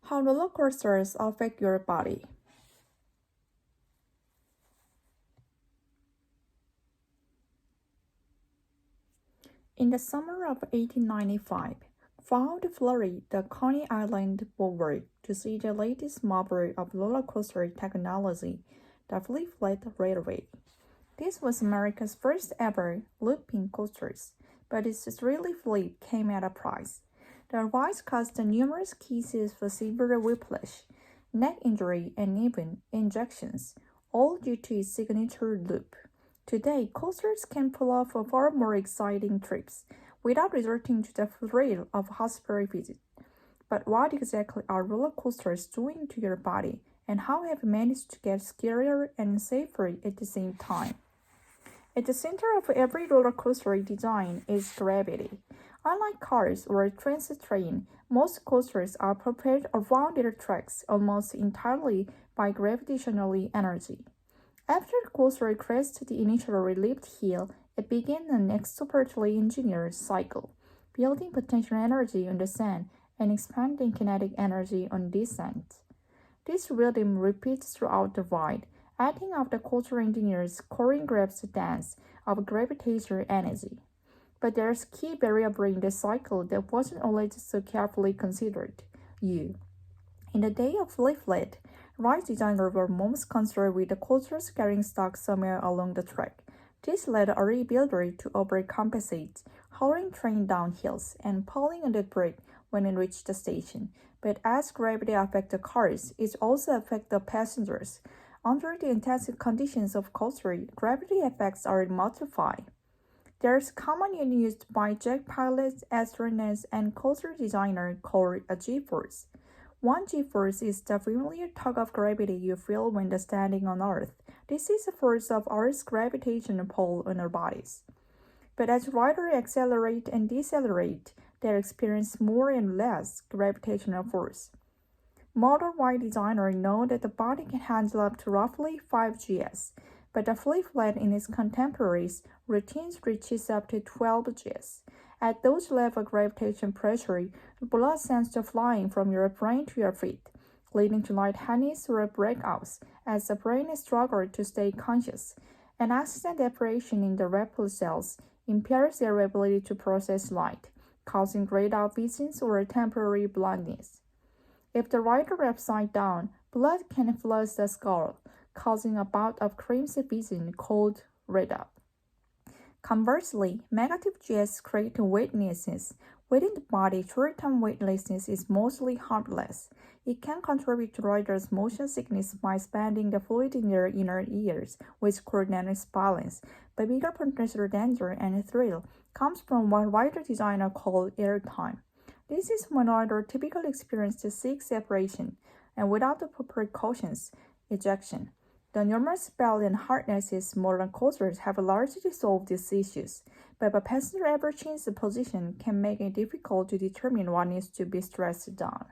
How roller coasters affect your body. In the summer of 1895, found Florida, the Coney Island Boulevard, to see the latest marvel of roller coaster technology, the Flat Railway. This was America's first ever looping coasters, but its thrilling flip came at a price. The ride caused numerous cases for severe whiplash, neck injury, and even injections, all due to its signature loop. Today, coasters can pull off far more exciting trips without resorting to the thrill of hospital visit. But what exactly are roller coasters doing to your body, and how have you managed to get scarier and safer at the same time? At the center of every roller coaster design is gravity. Unlike cars or a transit train, most coasters are propelled around their tracks almost entirely by gravitational energy. After the coaster crested the initially leaped hill, it began an expertly engineered cycle, building potential energy on descent and expanding kinetic energy on descent. This rhythm repeats throughout the ride, adding up the coaster engineers' choreographed dance of gravitational energy. But there's a key variable in the cycle that wasn't always so carefully considered: you. In the day of leaflet, ride designers were most concerned with the coasters getting stuck somewhere along the track. This led early builders to overcompensate, hauling train down hills and pulling on the brake when it reached the station. But as gravity affects the cars, it also affects the passengers. Under the intensive conditions of coaster, gravity effects are multiplied. There's a common unit used by jet pilots, astronauts, and coaster designers called a G-force. One G-force is the familiar tug of gravity you feel when standing on Earth. This is the force of Earth's gravitational pull on our bodies. But as riders accelerate and decelerate, they experience more and less gravitational force. Modern ride designers know that the body can handle up to roughly 5 Gs, but the flat in its contemporaries routines reaches up to 12 Gs. At those levels of gravitational pressure, the blood sends the flying from your brain to your feet, leading to lightheadedness or breakouts as the brain struggles to stay conscious. An accident depression in the red blood cells impairs their ability to process light, causing grayed-out vision or temporary blindness. If the rider is upside down, blood can flood the skull, causing a bout of crimson vision called red-out. Conversely, negative Gs create weightlessness. Within the body, short-term weightlessness is mostly harmless. It can contribute to riders' motion sickness by expanding the fluid in their inner ears, which coordinates balance. But bigger potential danger and thrill comes from what rider designers call airtime. This is when riders typically experience the sick separation, and without the precautions, ejection. The numerous belly and harnesses modern coasters have largely solved these issues, but if a passenger ever changes position can make it difficult to determine what needs to be stressed down.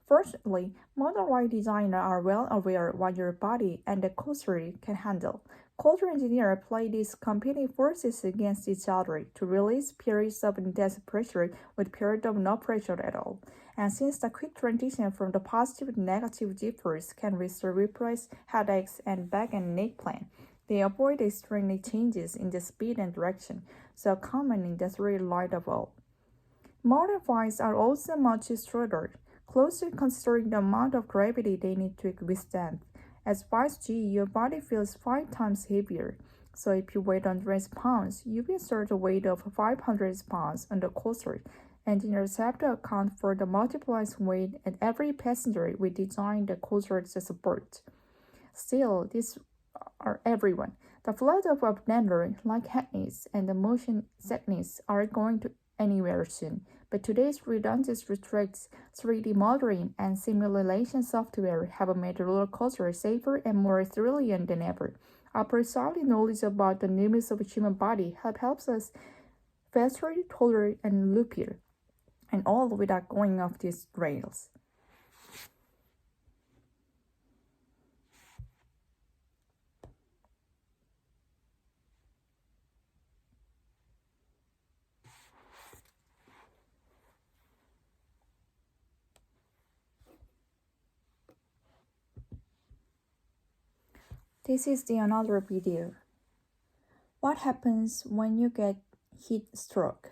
Fortunately, modern ride designers are well aware of what your body and the coaster can handle. Coaster engineers play these competing forces against each other to release periods of intense pressure with periods of no pressure at all. And since the quick transition from the positive to negative G-force can restore whiplash, headaches, and back and neck pain, they avoid extreme changes in the speed and direction, so common in the thrill ride of all. Modern rides are also much shorter, closely considering the amount of gravity they need to withstand. As 5G, your body feels 5 times heavier. So if you weigh 100 pounds, you will exert a weight of 500 pounds on the coaster. Engineers have to account for the multiplied weight at every passenger we design the coaster to support. Still, these are everyone. The flood of abdominal, lightheadedness, and the motion sickness are going to anywhere soon. But today's redundant restricts 3D modeling and simulation software have made roller coasters safer and more thrilling than ever. Our precise knowledge about the limits of the human body helps us faster, taller, and loopier, and all without going off these rails. This is the another video. What happens when you get heat stroke?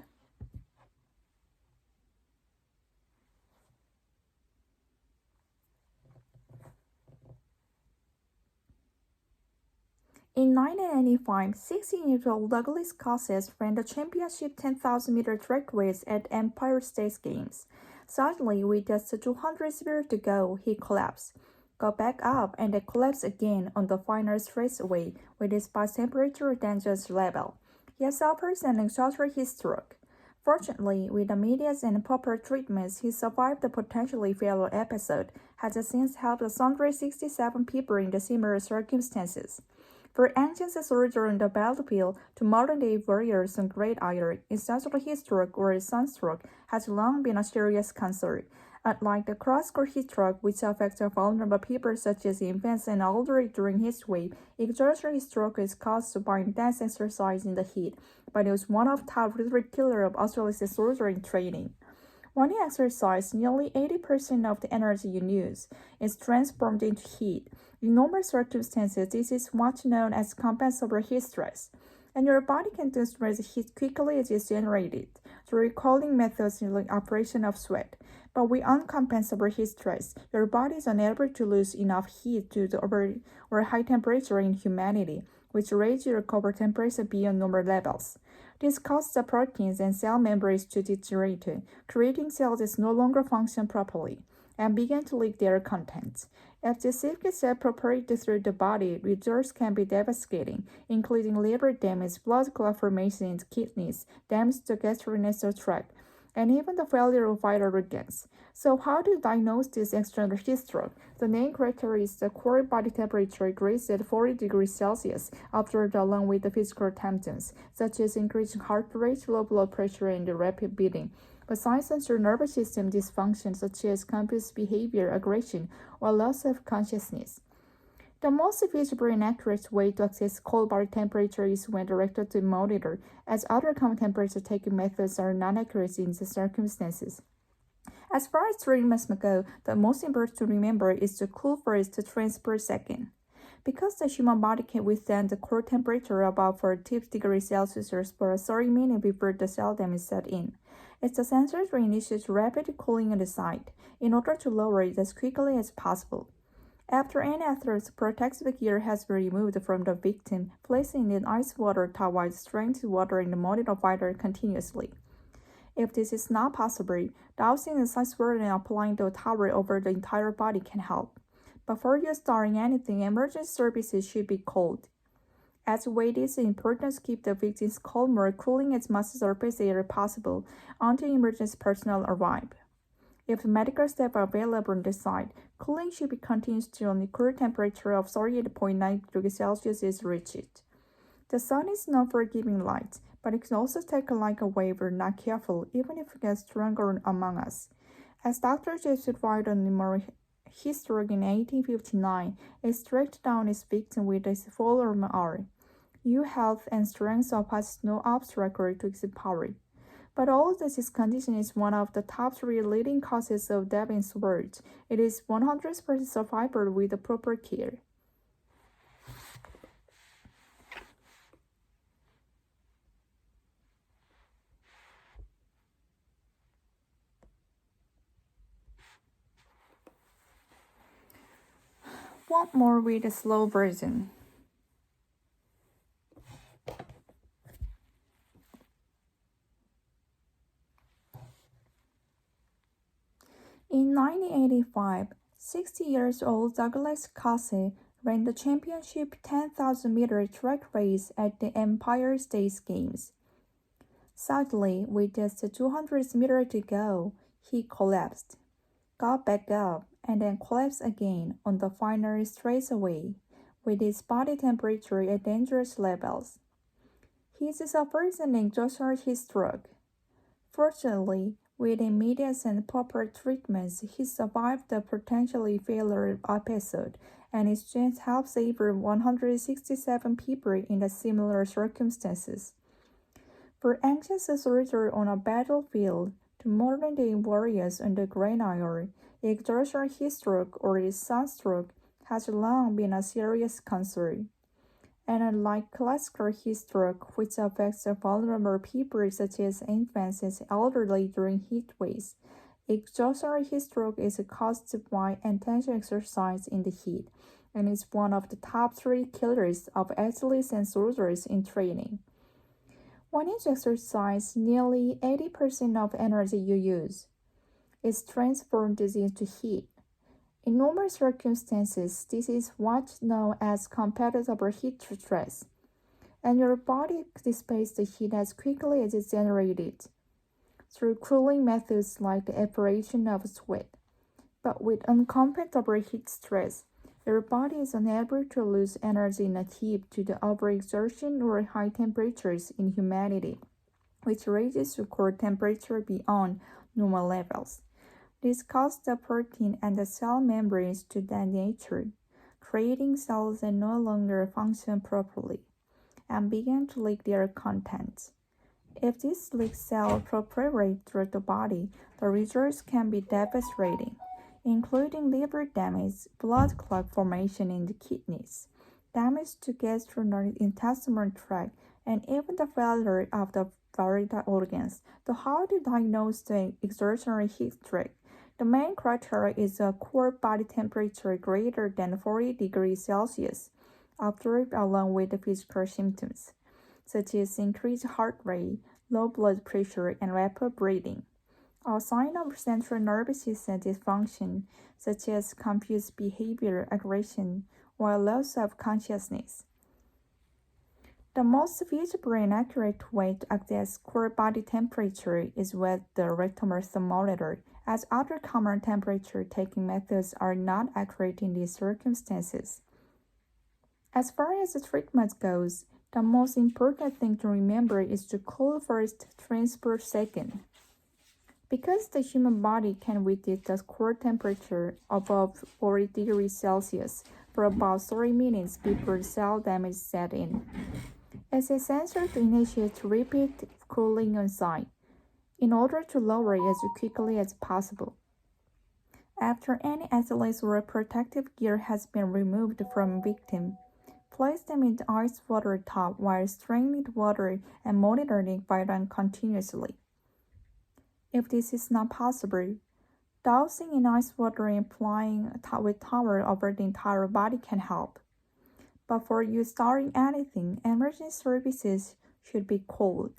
In 1995, 16-year-old Douglas Cossett ran the championship 10,000-meter track race at Empire State Games. Suddenly, with just 200 meters to go, he collapsed, got back up, and then collapsed again on the final straightaway with his body temperature at dangerous level. He has suffered an extraordinary heat stroke. Fortunately, with immediate and proper treatments, he survived the potentially fatal episode, has since helped 167 people in the similar circumstances. For ancient soldiers on the battlefield to modern-day warriors on Great Iron, essential heat stroke or sunstroke has long been a serious concern. Unlike the classical heat stroke, which affects vulnerable people such as infants and elderly during heat wave, exertional heat stroke is caused by intense exercise in the heat, but it was one of the top lethal killers of Australian soldiers in training. When you exercise, nearly 80% of the energy you use is transformed into heat. In normal circumstances, this is what's known as compensable heat stress, and your body can transfer heat quickly as it's generated through cooling methods like operation of sweat. But with uncompensable heat stress, your body is unable to lose enough heat due to over or high temperature in humidity, which raises your core temperature beyond normal levels. This causes the proteins and cell membranes to deteriorate, creating cells that no longer function properly and begin to leak their contents. If this gets propagated through the body, results can be devastating, including liver damage, blood clot formation in the kidneys, damage to the gastrointestinal tract, and even the failure of vital organs. So how to diagnose this external heat stroke? The main criteria is the core body temperature increased at 40 degrees Celsius observed along with the physical symptoms, such as increasing heart rate, low blood pressure, and rapid beating. But signs of your nervous system dysfunction, such as confused behavior, aggression, or loss of consciousness. The most feasible and accurate way to assess cold body temperature is when directed to a monitor, as other common temperature-taking methods are non-accurate in the circumstances. As far as treatments go, the most important to remember is to cool first 2 trains per second. Because the human body can withstand the core temperature above 40 degrees Celsius for 30 minutes before the cell damage set in, it's essential to initiate rapid cooling on the site in order to lower it as quickly as possible. After any efforts, protective gear has been removed from the victim, placing in ice water towel strength water in the monitor fighter continuously. If this is not possible, dousing in ice water and applying the towel over the entire body can help. Before you starting anything, emergency services should be called. As it is important to keep the victims calm or cooling as much surface air possible until emergency personnel arrive. If medical staff are available on the site, cooling should be continued till the core temperature of 38.9 degrees Celsius is reached. The sun is known for giving light, but it can also take light away if we're not careful, even if it gets stronger among us. As Dr. Joseph White on the heat stroke in 1859, it struck down its victim with a full arm. Your health and strength surpass no obstacle to its power. But although this condition is one of the top 3 leading causes of death in the world, it is 100% survivable with the proper care. One more with a slow version. In 1985, 60-year-old Douglas Cossett ran the championship 10,000-meter track race at the Empire State Games. Suddenly, with just 200 meters to go, he collapsed, got back up, and then collapsed again on the final straightaway, with his body temperature at dangerous levels. He suffered an exhaustion heat stroke. Fortunately, with immediate and proper treatments, he survived the potentially fatal episode, and his chance helped save 167 people in the similar circumstances. For anxious soldiers on a battlefield to modern-day warriors on the Great Iron, exertional heat stroke or sunstroke has long been a serious concern. And unlike classical heat stroke, which affects vulnerable people such as infants and elderly during heat waves, exhaustion heat stroke is caused by intense exercise in the heat and is one of the top 3 killers of athletes and soldiers in training. When you exercise, nearly 80% of energy you use is transformed into heat. In normal circumstances, this is what's known as competitive heat stress, and your body dissipates the heat as quickly as it's generated through cooling methods like the evaporation of sweat. But with uncompetitive heat stress, your body is unable to lose energy in a heat due to overexertion or high temperatures in humidity, which raises the core temperature beyond normal levels. This causes the protein and the cell membranes to denature, creating cells that no longer function properly and begin to leak their contents. If these leaked cells proliferate through the body, the results can be devastating, including liver damage, blood clot formation in the kidneys, damage to gastrointestinal tract, and even the failure of the vital organs. So how to diagnose the exertional heat stroke? The main criteria is a core body temperature greater than 40 degrees Celsius, observed along with the physical symptoms, such as increased heart rate, low blood pressure, and rapid breathing. A sign of central nervous system dysfunction, such as confused behavior, aggression, or loss of consciousness. The most visible and accurate way to assess core body temperature is with the rectal thermometer, as other common temperature-taking methods are not accurate in these circumstances. As far as the treatment goes, the most important thing to remember is to cool first, transport second. Because the human body can withstand the core temperature above 40 degrees Celsius for about 30 minutes before cell damage set in, it's essential to initiate repeat cooling on site in order to lower it as quickly as possible. After any athlete's or protective gear has been removed from a victim, place them in the ice water tub while straining the water and monitoring vital continuously. If this is not possible, dousing in ice water and applying with towel over the entire body can help. Before you starting anything, emergency services should be called.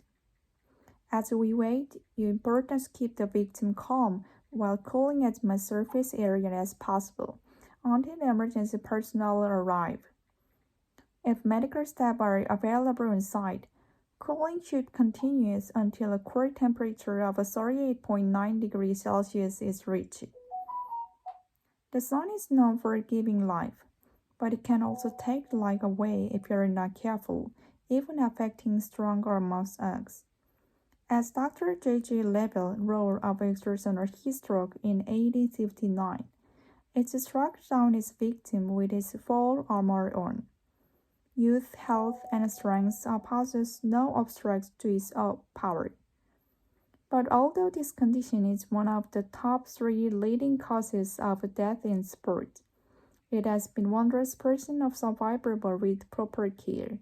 As we wait, it's important to keep the victim calm while cooling as much surface area as possible until the emergency personnel arrive. If medical staff are available on site, cooling should continue until a core temperature of 38.9 degrees Celsius is reached. The sun is known for giving life, but it can also take life away if you are not careful, even affecting stronger muscle. As Dr. J.J. Level wrote of exertional heat stroke in 1859, it struck down its victim with its full armor on. Youth, health, and strength possess no obstacles to its power. But although this condition is one of the top 3 leading causes of death in sport, it has been 100% survivable with proper care.